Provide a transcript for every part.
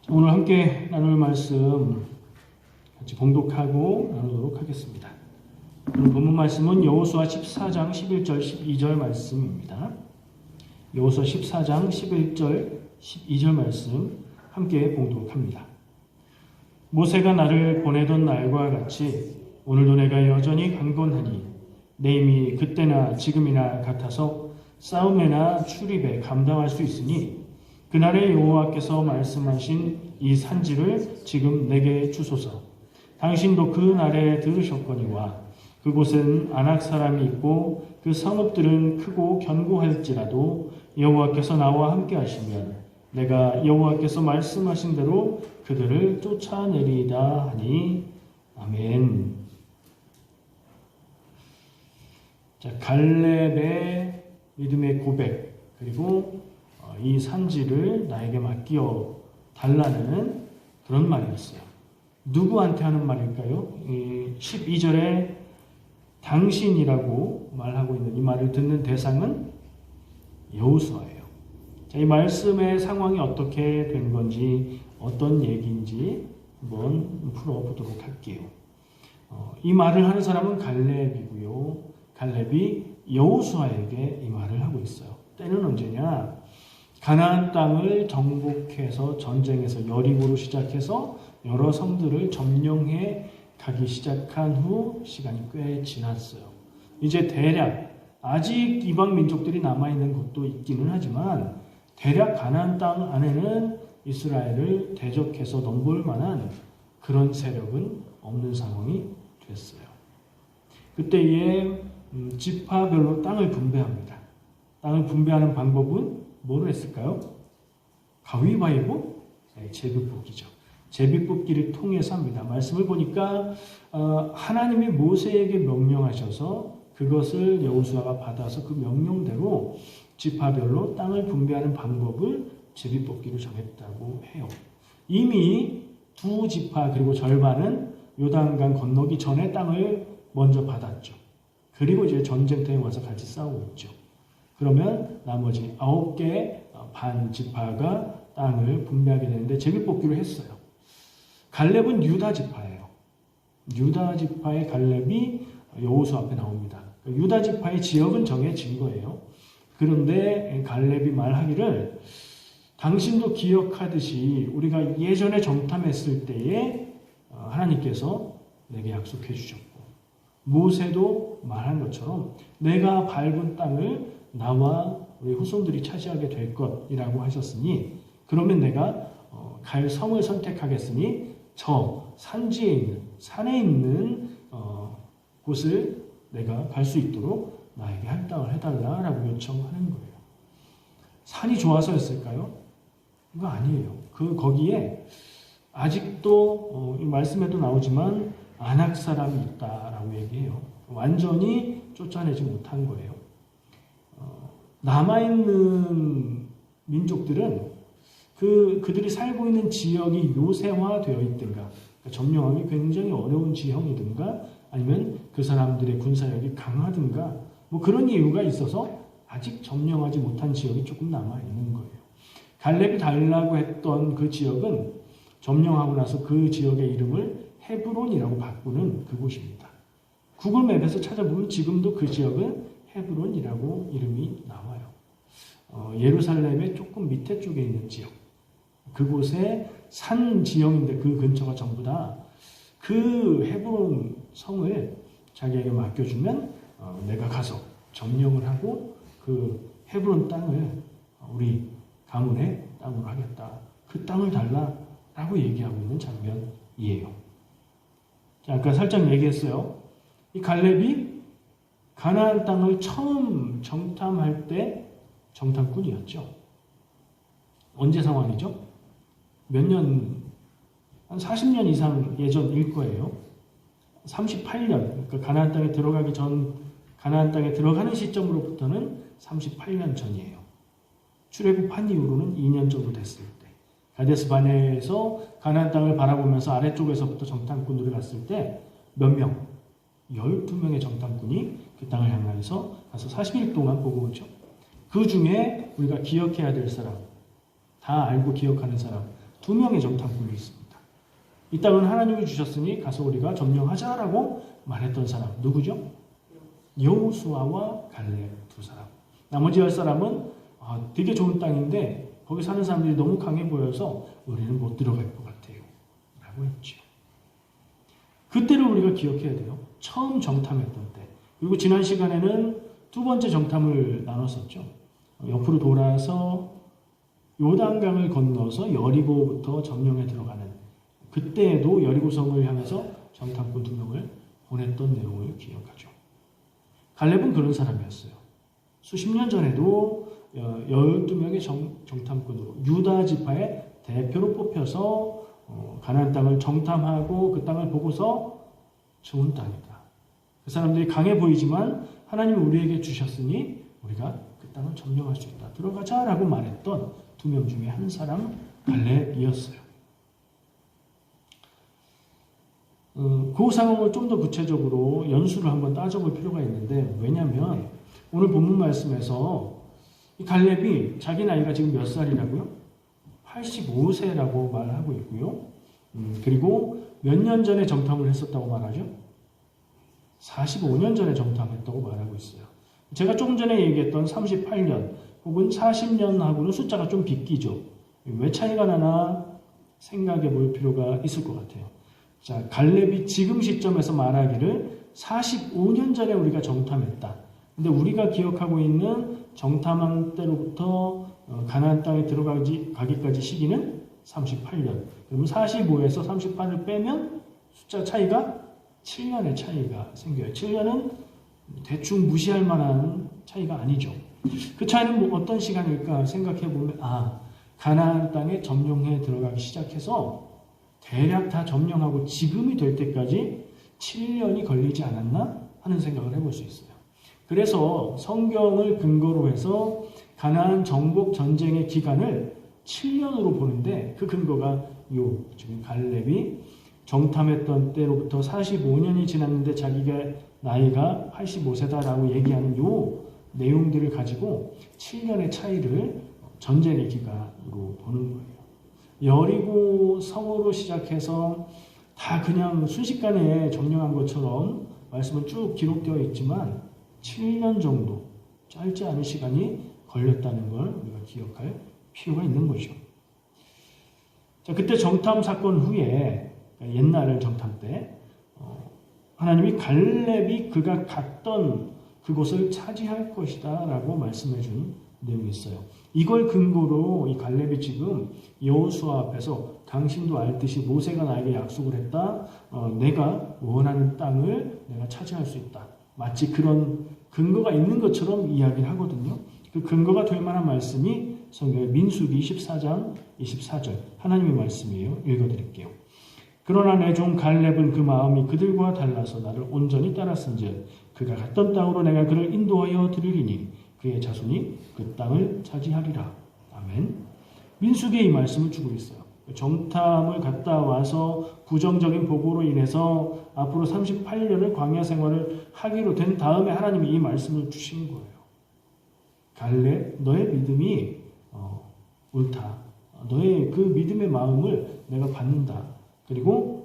오늘 함께 나눌 말씀 같이 봉독하고 나누도록 하겠습니다. 오늘 본문 말씀은 여호수아 14장 11절 12절 말씀입니다. 여호수아 14장 11절 12절 말씀 함께 봉독합니다. 모세가 나를 보내던 날과 같이 오늘도 내가 여전히 강건하니 내 힘이 그때나 지금이나 같아서 싸움에나 출입에 감당할 수 있으니 그날에 여호와께서 말씀하신 이 산지를 지금 내게 주소서. 당신도 그 날에 들으셨거니와 그곳은 아낙 사람이 있고 그 성읍들은 크고 견고할지라도 여호와께서 나와 함께 하시면 내가 여호와께서 말씀하신 대로 그들을 쫓아내리이다 하니 아멘. 자, 갈렙의 믿음의 고백 그리고 이 산지를 나에게 맡겨 달라는 그런 말이었어요. 누구한테 하는 말일까요? 12절에 당신이라고 말하고 있는 이 말을 듣는 대상은 여호수아예요. 자, 이 말씀의 상황이 어떻게 된 건지 어떤 얘기인지 한번 풀어보도록 할게요. 이 말을 하는 사람은 갈렙이고요. 갈렙이 여호수아에게 이 말을 하고 있어요. 때는 언제냐? 가나안 땅을 정복해서 전쟁에서 여리고로 시작해서 여러 성들을 점령해 가기 시작한 후 시간이 꽤 지났어요. 이제 대략 아직 이방 민족들이 남아있는 곳도 있기는 하지만 대략 가나안 땅 안에는 이스라엘을 대적해서 넘볼 만한 그런 세력은 없는 상황이 됐어요. 그때에 지파별로 땅을 분배합니다. 땅을 분배하는 방법은 뭐로 했을까요? 가위바위보? 네, 제비뽑기죠. 제비뽑기를 통해서 합니다. 말씀을 보니까 하나님이 모세에게 명령하셔서 그것을 여호수아가 받아서 그 명령대로 지파별로 땅을 분배하는 방법을 제비뽑기로 정했다고 해요. 이미 두 지파 그리고 절반은 요단강 건너기 전에 땅을 먼저 받았죠. 그리고 이제 전쟁터에 와서 같이 싸우고 있죠. 그러면 나머지 9개 반 지파가 땅을 분배하게 되는데 제비뽑기로 했어요. 갈렙은 유다 지파예요. 유다 지파의 갈렙이 여호수아 앞에 나옵니다. 유다 지파의 지역은 정해진 거예요. 그런데 갈렙이 말하기를 당신도 기억하듯이 우리가 예전에 정탐했을 때에 하나님께서 내게 약속해 주셨고 모세도 말한 것처럼 내가 밟은 땅을 나와 우리 후손들이 차지하게 될 것이라고 하셨으니 그러면 내가 갈 성을 선택하겠으니 저 산지에 있는 산에 있는 곳을 내가 갈 수 있도록 나에게 할당을 해달라라고 요청하는 거예요. 산이 좋아서였을까요? 그거 아니에요. 거기에 아직도 이 말씀에도 나오지만 아낙 사람이 있다라고 얘기해요. 완전히 쫓아내지 못한 거예요. 남아있는 민족들은 그들이 살고 있는 지역이 요새화되어 있든가 그러니까 점령하기 굉장히 어려운 지형이든가 아니면 그 사람들의 군사력이 강하든가 뭐 그런 이유가 있어서 아직 점령하지 못한 지역이 조금 남아있는 거예요. 갈렙이 달라고 했던 그 지역은 점령하고 나서 그 지역의 이름을 헤브론이라고 바꾸는 그곳입니다. 구글맵에서 찾아보면 지금도 그 지역은 헤브론이라고 이름이 나와요. 예루살렘의 조금 밑에 쪽에 있는 지역. 그곳에 산 지형인데 그 근처가 전부 다 그 헤브론 성을 자기에게 맡겨주면 내가 가서 점령을 하고 그 헤브론 땅을 우리 가문의 땅으로 하겠다. 그 땅을 달라라고 얘기하고 있는 장면이에요. 자, 아까 살짝 얘기했어요. 이 갈렙이 가나안 땅을 처음 정탐할 때 정탐꾼이었죠. 언제 상황이죠? 몇 년, 한 40년 이상 예전일 거예요. 38년, 그러니까 가나안 땅에 들어가기 전, 가나안 땅에 들어가는 시점으로부터는 38년 전이에요. 출애굽한 이후로는 2년 정도 됐을 때. 가데스 바네에서 가나안 땅을 바라보면서 아래쪽에서부터 정탐꾼들이 갔을 때 몇 명? 12명의 정탐꾼이 그 땅을 향하여서 가서 40일 동안 보고 오죠. 그 중에 우리가 기억해야 될 사람, 다 알고 기억하는 사람, 두 명의 정탐꾼이 있습니다. 이 땅은 하나님이 주셨으니 가서 우리가 점령하자라고 말했던 사람 누구죠? 여호수아와 갈렙 두 사람. 나머지 10사람은 되게 좋은 땅인데 거기 사는 사람들이 너무 강해 보여서 우리는 못 들어갈 것 같아요 라고 했죠. 그때를 우리가 기억해야 돼요. 처음 정탐했던 때. 그리고 지난 시간에는 두 번째 정탐을 나눴었죠. 옆으로 돌아서 요단강을 건너서 여리고부터 점령에 들어가는, 그때에도 여리고성을 향해서 정탐꾼 2명을 보냈던 내용을 기억하죠. 갈렙은 그런 사람이었어요. 수십 년 전에도 12명의 정탐꾼으로 유다 지파의 대표로 뽑혀서 가나안 땅을 정탐하고 그 땅을 보고서 좋은 땅이다. 그 사람들이 강해 보이지만 하나님이 우리에게 주셨으니 우리가 그 땅을 점령할 수 있다. 들어가자라고 말했던 2명 중에 한 사람 갈렙이었어요. 그 상황을 좀 더 구체적으로 연수를 한번 따져볼 필요가 있는데, 왜냐하면 오늘 본문 말씀에서 이 갈렙이 자기 나이가 지금 몇 살이라고요? 85세라고 말하고 있고요. 그리고 몇 년 전에 정탐을 했었다고 말하죠? 45년 전에 정탐했다고 말하고 있어요. 제가 조금 전에 얘기했던 38년 혹은 40년하고는 숫자가 좀 비끼죠. 왜 차이가 나나 생각해 볼 필요가 있을 것 같아요. 자, 갈렙이 지금 시점에서 말하기를 45년 전에 우리가 정탐했다. 근데 우리가 기억하고 있는 정탐한 때로부터 가나안 땅에 들어가기까지 시기는 38년. 그러면 45에서 38을 빼면 숫자 차이가 7년의 차이가 생겨요. 7년은 대충 무시할 만한 차이가 아니죠. 그 차이는 뭐 어떤 시간일까 생각해 보면, 가나안 땅에 점령해 들어가기 시작해서 대략 다 점령하고 지금이 될 때까지 7년이 걸리지 않았나 하는 생각을 해볼 수 있어요. 그래서 성경을 근거로 해서 가나안 정복 전쟁의 기간을 7년으로 보는데, 그 근거가 지금 갈렙이 정탐했던 때로부터 45년이 지났는데 자기가 나이가 85세다라고 얘기하는 요 내용들을 가지고 7년의 차이를 전쟁의 기간으로 보는 거예요. 여리고 성으로 시작해서 다 그냥 순식간에 점령한 것처럼 말씀은 쭉 기록되어 있지만 7년 정도 짧지 않은 시간이 걸렸다는 걸 우리가 기억할 필요가 있는 거죠. 자, 그때 정탐 사건 후에, 옛날 정탐 때 하나님이 갈렙이 그가 갔던 그곳을 차지할 것이다 라고 말씀해 준 내용이 있어요. 이걸 근거로 이 갈렙이 지금 여호수아 앞에서 당신도 알듯이 모세가 나에게 약속을 했다. 내가 원하는 땅을 내가 차지할 수 있다. 마치 그런 근거가 있는 것처럼 이야기를 하거든요. 그 근거가 될 만한 말씀이 성경의 민수기 24장 24절 하나님의 말씀이에요. 읽어드릴게요. 그러나 내 종 갈렙은 그 마음이 그들과 달라서 나를 온전히 따랐은즉 그가 갔던 땅으로 내가 그를 인도하여 드리리니 그의 자손이 그 땅을 차지하리라. 아멘. 민수기에 이 말씀을 주고 있어요. 정탐을 갔다 와서 부정적인 보고로 인해서 앞으로 38년을 광야 생활을 하기로 된 다음에 하나님이 이 말씀을 주신 거예요. 갈렙, 너의 믿음이 옳다. 너의 그 믿음의 마음을 내가 받는다. 그리고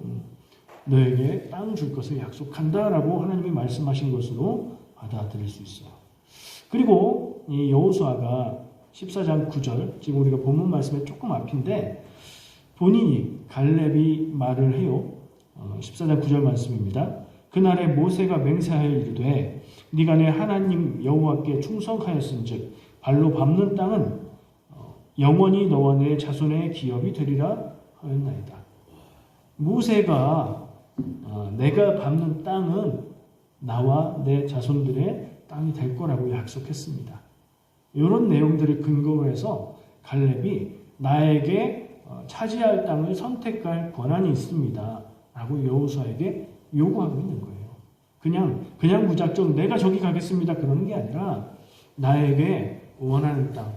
너에게 땅 줄 것을 약속한다라고 하나님이 말씀하신 것으로 받아들일 수 있어요. 그리고 이 여호수아가 14장 9절, 지금 우리가 본문 말씀에 조금 앞인데 본인이 갈렙이 말을 해요. 14장 9절 말씀입니다. 그날에 모세가 맹세하여 이르되 네가 내 하나님 여호와께 충성하였은즉 발로 밟는 땅은 영원히 너와 내 자손의 기업이 되리라 하였나이다. 모세가 내가 밟는 땅은 나와 내 자손들의 땅이 될 거라고 약속했습니다. 이런 내용들을 근거로 해서 갈렙이 나에게 차지할 땅을 선택할 권한이 있습니다 라고 여호수아에게 요구하고 있는 거예요. 그냥 무작정 내가 저기 가겠습니다 그러는 게 아니라 나에게 원하는 땅,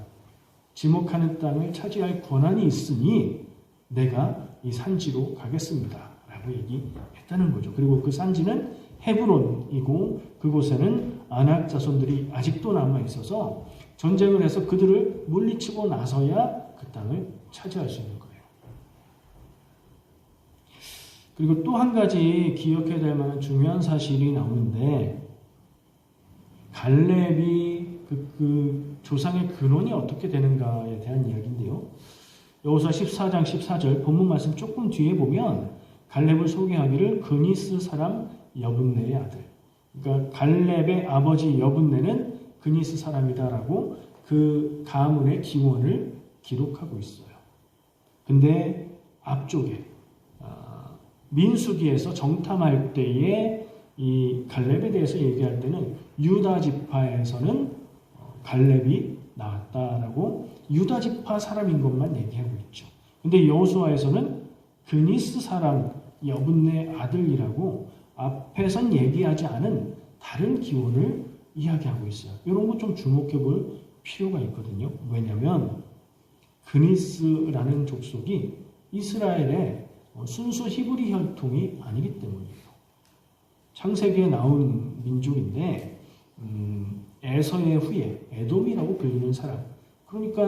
지목하는 땅을 차지할 권한이 있으니 내가 이 산지로 가겠습니다 라고 얘기했다는 거죠. 그리고 그 산지는 헤브론이고 그곳에는 아낙 자손들이 아직도 남아있어서 전쟁을 해서 그들을 물리치고 나서야 그 땅을 차지할 수 있는 거예요. 그리고 또 한 가지 기억해야 될 만한 중요한 사실이 나오는데 갈렙이 그 조상의 근원이 어떻게 되는가에 대한 이야기인데요. 여호수아 14장 14절 본문 말씀 조금 뒤에 보면 갈렙을 소개하기를 그니스 사람 여분네의 아들. 그러니까 갈렙의 아버지 여분네는 그니스 사람이다라고 그 가문의 기원을 기록하고 있어요. 근데 앞쪽에 민수기에서 정탐할 때에 이 갈렙에 대해서 얘기할 때는 유다 지파에서는 갈렙이 나왔다라고 유다 지파 사람인 것만 얘기하고 있죠. 근데 여호수아에서는 그니스 사람 여분네 아들이라고 앞에선 얘기하지 않은 다른 기원을 이야기하고 있어요. 이런 거 좀 주목해 볼 필요가 있거든요. 왜냐하면 그니스라는 족속이 이스라엘의 순수 히브리 혈통이 아니기 때문이에요. 창세기에 나온 민족인데 에서의 후예, 에돔이라고 불리는 사람. 그러니까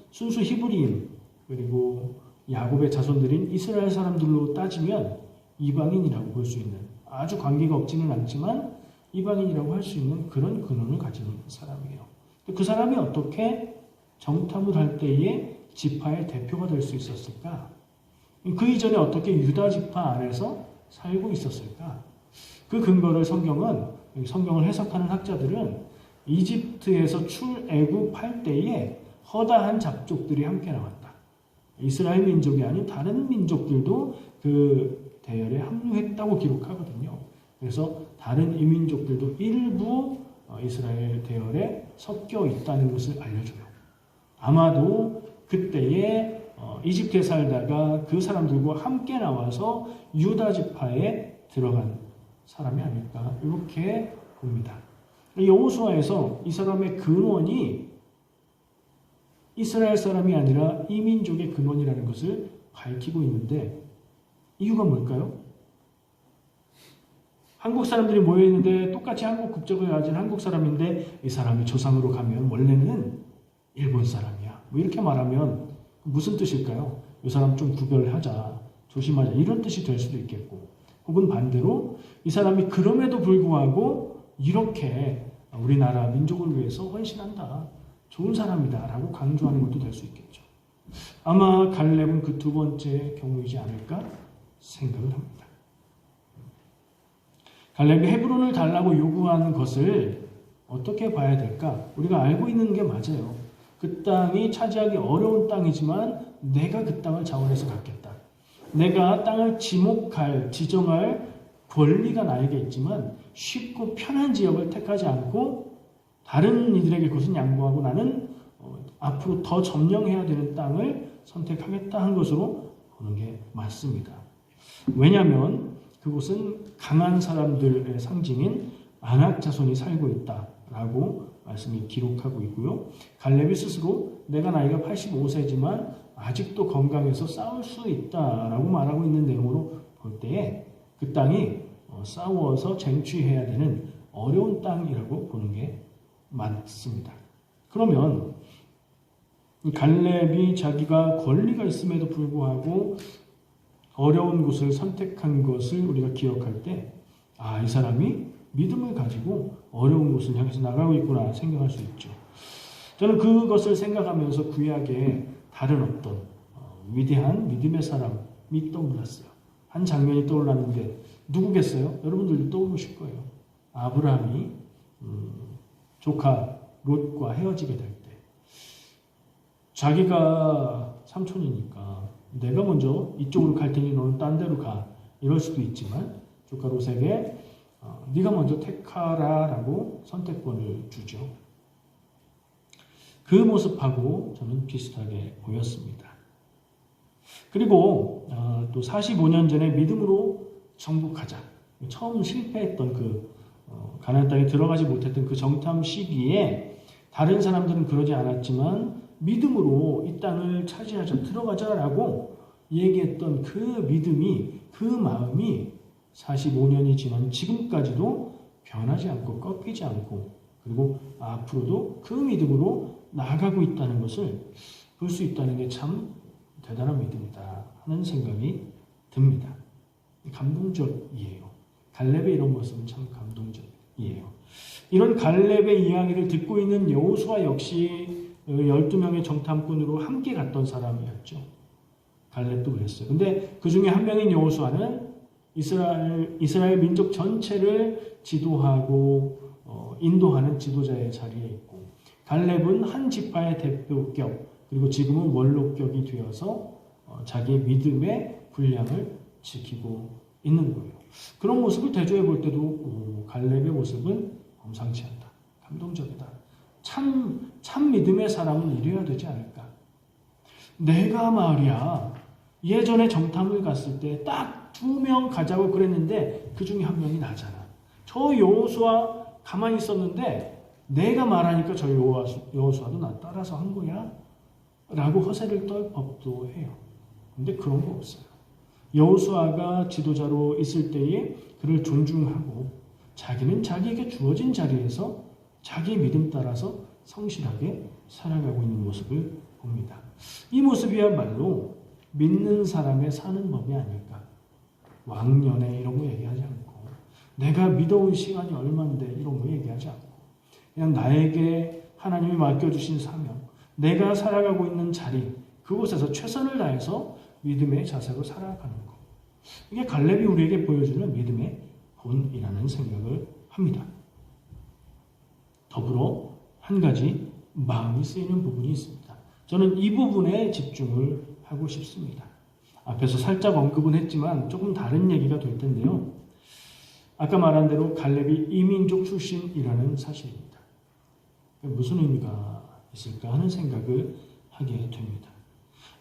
순수 히브리인 그리고 야곱의 자손들인 이스라엘 사람들로 따지면 이방인이라고 볼 수 있는 아주 관계가 없지는 않지만 이방인이라고 할 수 있는 그런 근원을 가진 사람이에요. 그 사람이 어떻게 정탐을 할 때에 지파의 대표가 될 수 있었을까? 그 이전에 어떻게 유다 지파 안에서 살고 있었을까? 그 근거를 성경을 해석하는 학자들은 이집트에서 출애굽할 때에 허다한 잡족들이 함께 나왔다. 이스라엘 민족이 아닌 다른 민족들도 그 대열에 합류했다고 기록하거든요. 그래서 다른 이민족들도 일부 이스라엘 대열에 섞여 있다는 것을 알려줘요. 아마도 그때에 이집트에 살다가 그 사람들과 함께 나와서 유다 지파에 들어간 사람이 아닐까 이렇게 봅니다. 여호수아에서 이 사람의 근원이 이스라엘 사람이 아니라 이민족의 근원이라는 것을 밝히고 있는데 이유가 뭘까요? 한국 사람들이 모여있는데 똑같이 한국 국적을 가진 한국 사람인데 이 사람이 조상으로 가면 원래는 일본 사람이야. 뭐 이렇게 말하면 무슨 뜻일까요? 이 사람 좀 구별하자, 조심하자 이런 뜻이 될 수도 있겠고 혹은 반대로 이 사람이 그럼에도 불구하고 이렇게 우리나라 민족을 위해서 헌신한다. 좋은 사람이다 라고 강조하는 것도 될 수 있겠죠. 아마 갈렙은 그 두 번째 경우이지 않을까 생각을 합니다. 갈렙이 헤브론을 달라고 요구하는 것을 어떻게 봐야 될까? 우리가 알고 있는 게 맞아요. 그 땅이 차지하기 어려운 땅이지만 내가 그 땅을 자원해서 갖겠다. 내가 땅을 지정할 권리가 나에게 있지만 쉽고 편한 지역을 택하지 않고 다른 이들에게 그것은 양보하고 나는 앞으로 더 점령해야 되는 땅을 선택하겠다 한 것으로 보는 게 맞습니다. 왜냐하면 그곳은 강한 사람들의 상징인 아낙 자손이 살고 있다라고 말씀이 기록하고 있고요. 갈렙이 스스로 내가 나이가 85세지만 아직도 건강해서 싸울 수 있다라고 말하고 있는 내용으로 볼 때에 그 땅이 싸워서 쟁취해야 되는 어려운 땅이라고 보는 게 맞습니다. 그러면 갈렙이 자기가 권리가 있음에도 불구하고 어려운 곳을 선택한 것을 우리가 기억할 때 이 사람이 믿음을 가지고 어려운 곳을 향해서 나가고 있구나 생각할 수 있죠. 저는 그것을 생각하면서 구약의 다른 어떤 위대한 믿음의 사람이 떠올랐어요. 한 장면이 떠올랐는데 누구겠어요? 여러분들도 떠오르실 거예요. 아브라함이 조카 롯과 헤어지게 될 때 자기가 삼촌이니까 내가 먼저 이쪽으로 갈 테니 너는 딴 데로 가 이럴 수도 있지만 조카 롯에게 네가 먼저 택하라라고 선택권을 주죠. 그 모습하고 저는 비슷하게 보였습니다. 그리고 또 45년 전에 믿음으로 정복하자. 처음 실패했던 그 가나안 땅에 들어가지 못했던 그 정탐 시기에 다른 사람들은 그러지 않았지만 믿음으로 이 땅을 차지하자, 들어가자라고 얘기했던 그 믿음이, 그 마음이 45년이 지난 지금까지도 변하지 않고 꺾이지 않고 그리고 앞으로도 그 믿음으로 나아가고 있다는 것을 볼 수 있다는 게 참 대단한 믿음이다 하는 생각이 듭니다. 감동적이에요. 갈렙의 이런 모습은 참 감동적이에요. 이런 갈렙의 이야기를 듣고 있는 여호수아 역시 12명의 정탐꾼으로 함께 갔던 사람이었죠. 갈렙도 그랬어요. 근데 그 중에 한 명인 여호수아는 이스라엘 민족 전체를 지도하고 인도하는 지도자의 자리에 있고, 갈렙은 한 지파의 대표격, 그리고 지금은 원로격이 되어서 자기의 믿음의 분량을 지키고 있는 거예요. 그런 모습을 대조해 볼 때도 갈렙의 모습은 범상치 않다. 감동적이다. 참 믿음의 사람은 이래야 되지 않을까. 내가 말이야 예전에 정탐을 갔을 때 딱 2명 가자고 그랬는데 그 중에 한 명이 나잖아. 저 여호수아 가만히 있었는데 내가 말하니까 저 여호수아도 나 따라서 한 거야? 라고 허세를 떨 법도 해요. 근데 그런 거 없어요. 여호수아가 지도자로 있을 때에 그를 존중하고 자기는 자기에게 주어진 자리에서 자기 믿음 따라서 성실하게 살아가고 있는 모습을 봅니다. 이 모습이야말로 믿는 사람의 사는 법이 아닐까. 왕년에 이런 거 얘기하지 않고, 내가 믿어온 시간이 얼만데 이런 거 얘기하지 않고, 그냥 나에게 하나님이 맡겨주신 사명, 내가 살아가고 있는 자리, 그곳에서 최선을 다해서 믿음의 자세로 살아가는 것. 이게 갈렙이 우리에게 보여주는 믿음의 본이라는 생각을 합니다. 더불어 한 가지 마음이 쓰이는 부분이 있습니다. 저는 이 부분에 집중을 하고 싶습니다. 앞에서 살짝 언급은 했지만 조금 다른 얘기가 될 텐데요. 아까 말한 대로 갈렙이 이민족 출신이라는 사실입니다. 무슨 의미가 있을까 하는 생각을 하게 됩니다.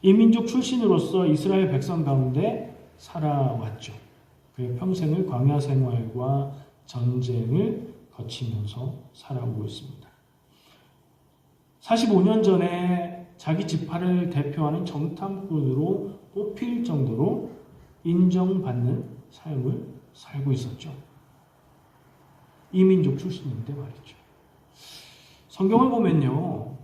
이민족 출신으로서 이스라엘 백성 가운데 살아왔죠. 그의 평생을 광야 생활과 전쟁을 거치면서 살아오고 있습니다. 45년 전에 자기 지파를 대표하는 정탐꾼으로 뽑힐 정도로 인정받는 삶을 살고 있었죠. 이민족 출신인데 말이죠. 성경을 보면요,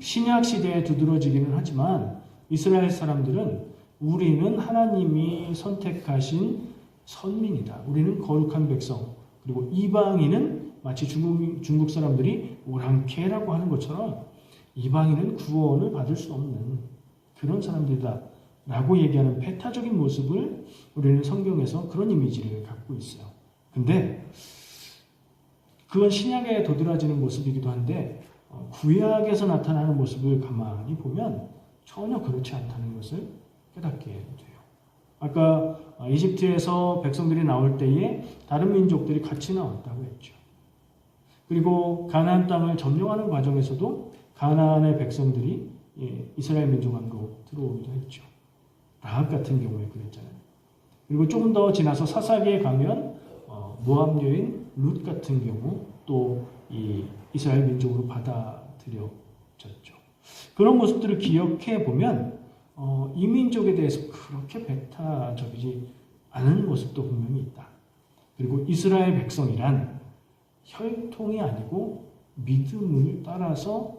신약 시대에 두드러지기는 하지만 이스라엘 사람들은 우리는 하나님이 선택하신 선민이다. 우리는 거룩한 백성. 그리고 이방인은 마치 중국 사람들이 오랑캐라고 하는 것처럼 이방인은 구원을 받을 수 없는 그런 사람들이다 라고 얘기하는 배타적인 모습을 우리는 성경에서 그런 이미지를 갖고 있어요. 근데 그건 신약에 도드라지는 모습이기도 한데 구약에서 나타나는 모습을 가만히 보면 전혀 그렇지 않다는 것을 깨닫게 돼요. 아까 이집트에서 백성들이 나올 때에 다른 민족들이 같이 나왔다고 했죠. 그리고 가나안 땅을 점령하는 과정에서도 가나안의 백성들이 이스라엘 민족 안으로 들어오기도 했죠. 라합 같은 경우에 그랬잖아요. 그리고 조금 더 지나서 사사기에 가면 모압 여인 룻 같은 경우 또 이 이스라엘 민족으로 받아들여졌죠. 그런 모습들을 기억해 보면 이 민족에 대해서 그렇게 배타적이지 않은 모습도 분명히 있다. 그리고 이스라엘 백성이란 혈통이 아니고 믿음을 따라서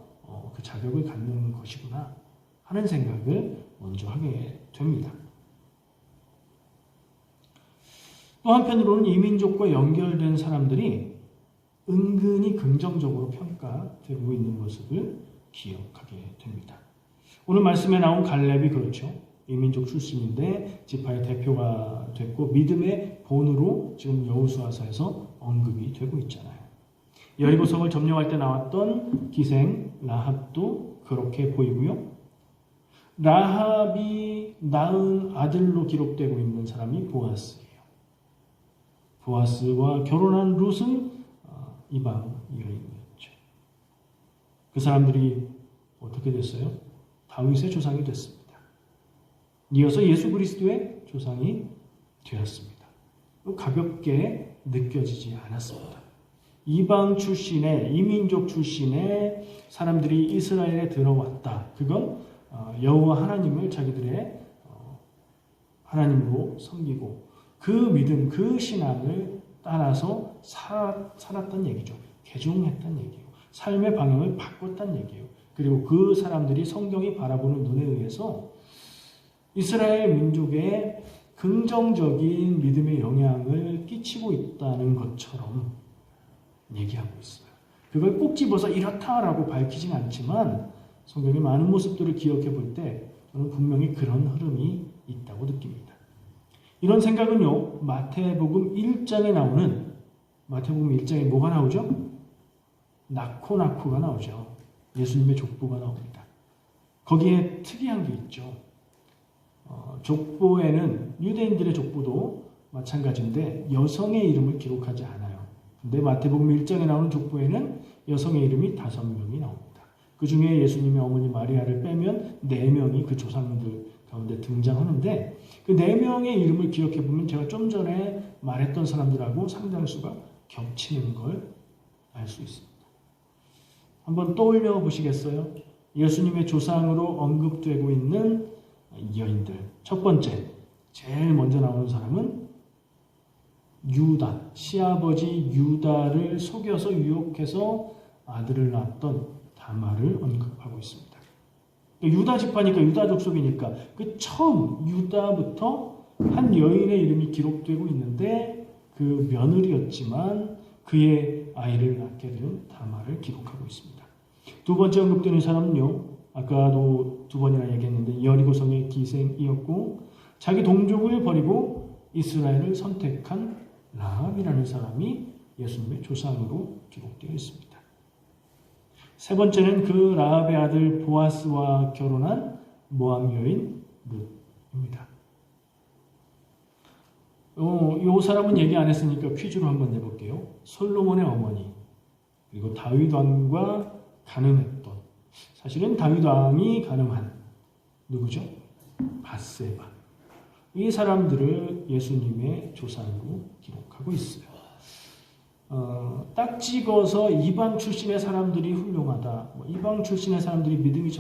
그 자격을 갖는 것이구나 하는 생각을 먼저 하게 됩니다. 또 한편으로는 이 민족과 연결된 사람들이 은근히 긍정적으로 평가되고 있는 모습을 기억하게 됩니다. 오늘 말씀에 나온 갈렙이 그렇죠. 이민족 출신인데 지파의 대표가 됐고 믿음의 본으로 지금 여호수아서에서 언급이 되고 있잖아요. 여리고성을 점령할 때 나왔던 기생 라합도 그렇게 보이고요. 라합이 낳은 아들로 기록되고 있는 사람이 보아스예요. 보아스와 결혼한 룻은 이방 여인이었죠. 그 사람들이 어떻게 됐어요? 다윗의 조상이 됐습니다. 이어서 예수 그리스도의 조상이 되었습니다. 가볍게 느껴지지 않았습니다. 이방 출신의 이민족 출신의 사람들이 이스라엘에 들어왔다. 그건 여호와 하나님을 자기들의 하나님으로 섬기고 그 믿음, 그 신앙을 따라서 살았던 얘기죠. 개종했던 얘기예요. 삶의 방향을 바꿨다는 얘기예요. 그리고 그 사람들이 성경이 바라보는 눈에 의해서 이스라엘 민족의 긍정적인 믿음의 영향을 끼치고 있다는 것처럼 얘기하고 있어요. 그걸 꼭 집어서 이렇다라고 밝히진 않지만 성경의 많은 모습들을 기억해 볼 때 저는 분명히 그런 흐름이 있다고 느낍니다. 이런 생각은요, 마태복음 1장에 뭐가 나오죠? 나코가 나오죠. 예수님의 족보가 나옵니다. 거기에 특이한 게 있죠. 족보에는 유대인들의 족보도 마찬가지인데 여성의 이름을 기록하지 않아요. 근데 마태복음 1장에 나오는 족보에는 여성의 이름이 5명이 나옵니다. 그 중에 예수님의 어머니 마리아를 빼면 4명이 그 조상들 가운데 등장하는데 그 4명의 이름을 기억해 보면 제가 좀 전에 말했던 사람들하고 상당수가 겹치는 걸 알 수 있습니다. 한번 떠올려 보시겠어요? 예수님의 조상으로 언급되고 있는 여인들. 첫 번째, 제일 먼저 나오는 사람은 유다, 시아버지 유다를 속여서 유혹해서 아들을 낳았던 다말을 언급하고 있습니다. 유다 지파니까 유다 족속이니까 그 처음 유다부터 한 여인의 이름이 기록되고 있는데 그 며느리였지만 그의 아이를 낳게 된 다말을 기록하고 있습니다. 두 번째 언급되는 사람은요, 아까도 2번이나 얘기했는데 여리고성의 기생이었고 자기 동족을 버리고 이스라엘을 선택한 라합이라는 사람이 예수님의 조상으로 기록되어 있습니다. 세 번째는 그 라합의 아들 보아스와 결혼한 모압 여인 룻입니다. 이 사람은 얘기 안 했으니까 퀴즈로 한번 내볼게요. 솔로몬의 어머니, 그리고 다윗 왕과 가늠했던, 사실은 다윗 왕이 가늠한 누구죠? 밧세바. 이 사람들을 예수님의 조상으로 기록하고 있어요. 딱 찍어서 이방 출신의 사람들이 훌륭하다, 이방 출신의 사람들이 믿음이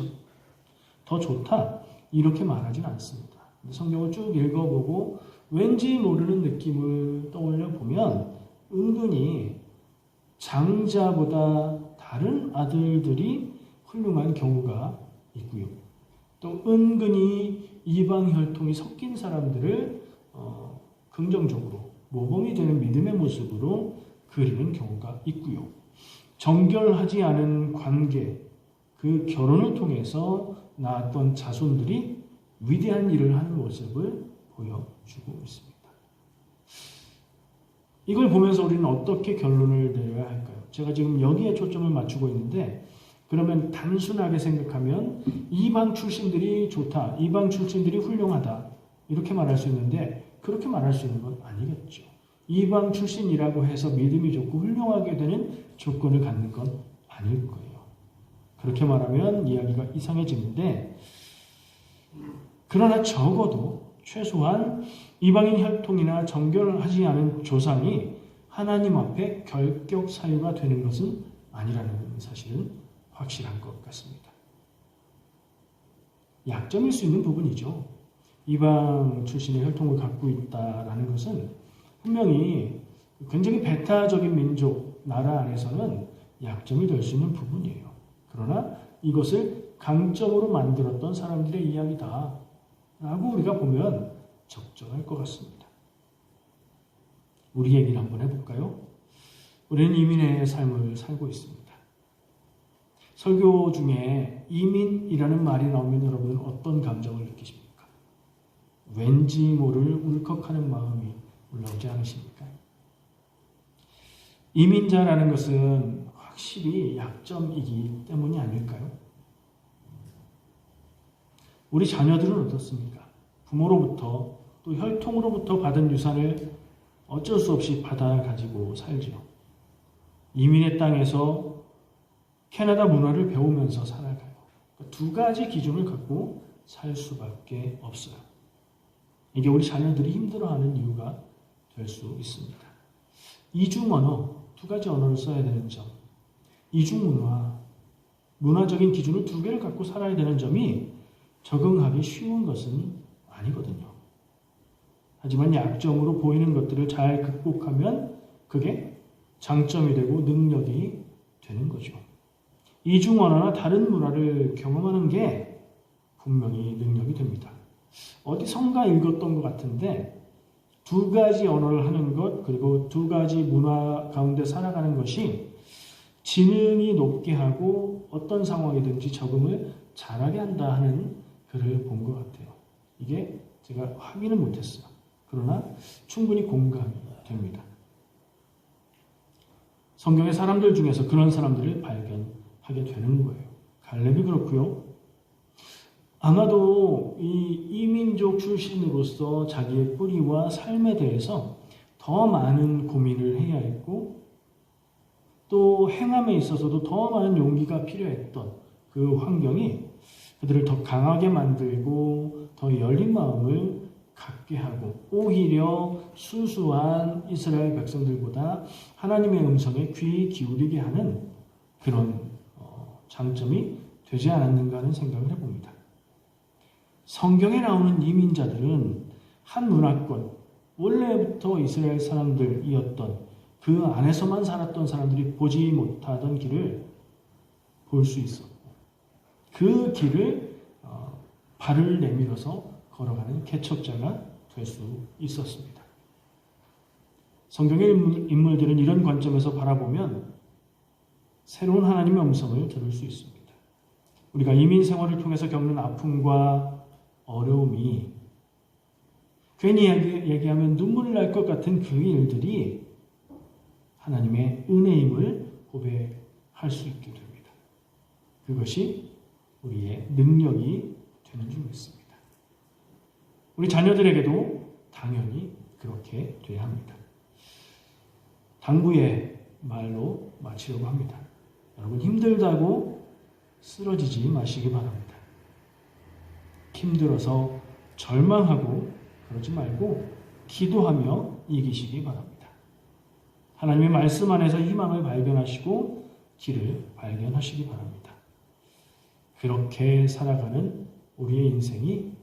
더 좋다, 이렇게 말하진 않습니다. 성경을 쭉 읽어보고 왠지 모르는 느낌을 떠올려 보면 은근히 장자보다 다른 아들들이 훌륭한 경우가 있고요. 또 은근히 이방 혈통이 섞인 사람들을 긍정적으로 모범이 되는 믿음의 모습으로 그리는 경우가 있고요. 정결하지 않은 관계, 그 결혼을 통해서 낳았던 자손들이 위대한 일을 하는 모습을 보여주고 있습니다. 이걸 보면서 우리는 어떻게 결론을 내려야 할까요? 제가 지금 여기에 초점을 맞추고 있는데 그러면 단순하게 생각하면 이방 출신들이 좋다, 이방 출신들이 훌륭하다 이렇게 말할 수 있는데 그렇게 말할 수 있는 건 아니겠죠. 이방 출신이라고 해서 믿음이 좋고 훌륭하게 되는 조건을 갖는 건 아닐 거예요. 그렇게 말하면 이야기가 이상해지는데 그러나 적어도 최소한 이방인 혈통이나 정결하지 않은 조상이 하나님 앞에 결격 사유가 되는 것은 아니라는 사실은 확실한 것 같습니다. 약점일 수 있는 부분이죠. 이방 출신의 혈통을 갖고 있다라는 것은 분명히 굉장히 배타적인 민족, 나라 안에서는 약점이 될 수 있는 부분이에요. 그러나 이것을 강점으로 만들었던 사람들의 이야기다 라고 우리가 보면 적절할 것 같습니다. 우리 얘기를 한번 해볼까요? 우리는 이민의 삶을 살고 있습니다. 설교 중에 이민이라는 말이 나오면 여러분은 어떤 감정을 느끼십니까? 왠지 모를 울컥하는 마음이 올라오지 않으십니까? 이민자라는 것은 확실히 약점이기 때문이 아닐까요? 우리 자녀들은 어떻습니까? 부모로부터 또 혈통으로부터 받은 유산을 어쩔 수 없이 받아 가지고 살죠. 이민의 땅에서 캐나다 문화를 배우면서 살아가요. 두 가지 기준을 갖고 살 수밖에 없어요. 이게 우리 자녀들이 힘들어하는 이유가 될 수 있습니다. 이중 언어, 두 가지 언어를 써야 되는 점, 이중 문화, 문화적인 기준을 두 개를 갖고 살아야 되는 점이 적응하기 쉬운 것은 아니거든요. 하지만 약점으로 보이는 것들을 잘 극복하면 그게 장점이 되고 능력이 되는 거죠. 이중 언어나 다른 문화를 경험하는 게 분명히 능력이 됩니다. 어디선가 읽었던 것 같은데 두 가지 언어를 하는 것 그리고 두 가지 문화 가운데 살아가는 것이 지능이 높게 하고 어떤 상황이든지 적응을 잘하게 한다 하는 글을 본 것 같아요. 이게 제가 확인을 못했어요. 그러나 충분히 공감이 됩니다. 성경의 사람들 중에서 그런 사람들을 발견하게 되는 거예요. 갈렙이 그렇고요. 아마도 이 이민족 출신으로서 자기의 뿌리와 삶에 대해서 더 많은 고민을 해야 했고 또 행함에 있어서도 더 많은 용기가 필요했던 그 환경이 그들을 더 강하게 만들고 더 열린 마음을 갖게 하고 오히려 순수한 이스라엘 백성들보다 하나님의 음성에 귀 기울이게 하는 그런 장점이 되지 않았는가 하는 생각을 해봅니다. 성경에 나오는 이민자들은 한 문화권, 원래부터 이스라엘 사람들이었던 그 안에서만 살았던 사람들이 보지 못하던 길을 볼 수 있었고 그 길을 발을 내밀어서 걸어가는 개척자가 될 수 있었습니다. 성경의 인물들은 이런 관점에서 바라보면 새로운 하나님의 음성을 들을 수 있습니다. 우리가 이민 생활을 통해서 겪는 아픔과 어려움이 괜히 얘기하면 눈물이 날 것 같은 그 일들이 하나님의 은혜임을 고백할 수 있게 됩니다. 그것이 우리의 능력이 되는 줄 믿습니다. 우리 자녀들에게도 당연히 그렇게 돼야 합니다. 당부의 말로 마치려고 합니다. 여러분 힘들다고 쓰러지지 마시기 바랍니다. 힘들어서 절망하고 그러지 말고 기도하며 이기시기 바랍니다. 하나님의 말씀 안에서 희망을 발견하시고 길을 발견하시기 바랍니다. 그렇게 살아가는 우리의 인생이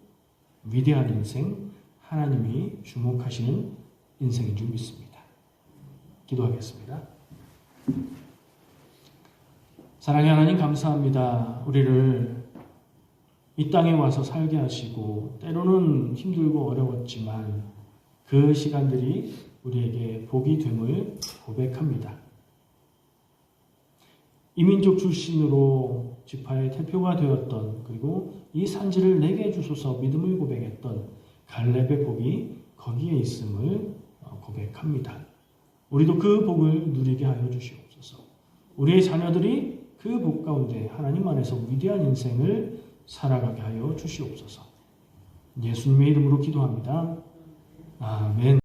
위대한 인생, 하나님이 주목하시는 인생인 줄 믿습니다. 기도하겠습니다. 사랑의 하나님 감사합니다. 우리를 이 땅에 와서 살게 하시고 때로는 힘들고 어려웠지만 그 시간들이 우리에게 복이 됨을 고백합니다. 이민족 출신으로 지파의 대표가 되었던 그리고 이 산지를 내게 주소서 믿음을 고백했던 갈렙의 복이 거기에 있음을 고백합니다. 우리도 그 복을 누리게 하여 주시옵소서. 우리의 자녀들이 그 복 가운데 하나님 안에서 위대한 인생을 살아가게 하여 주시옵소서. 예수님의 이름으로 기도합니다. 아멘.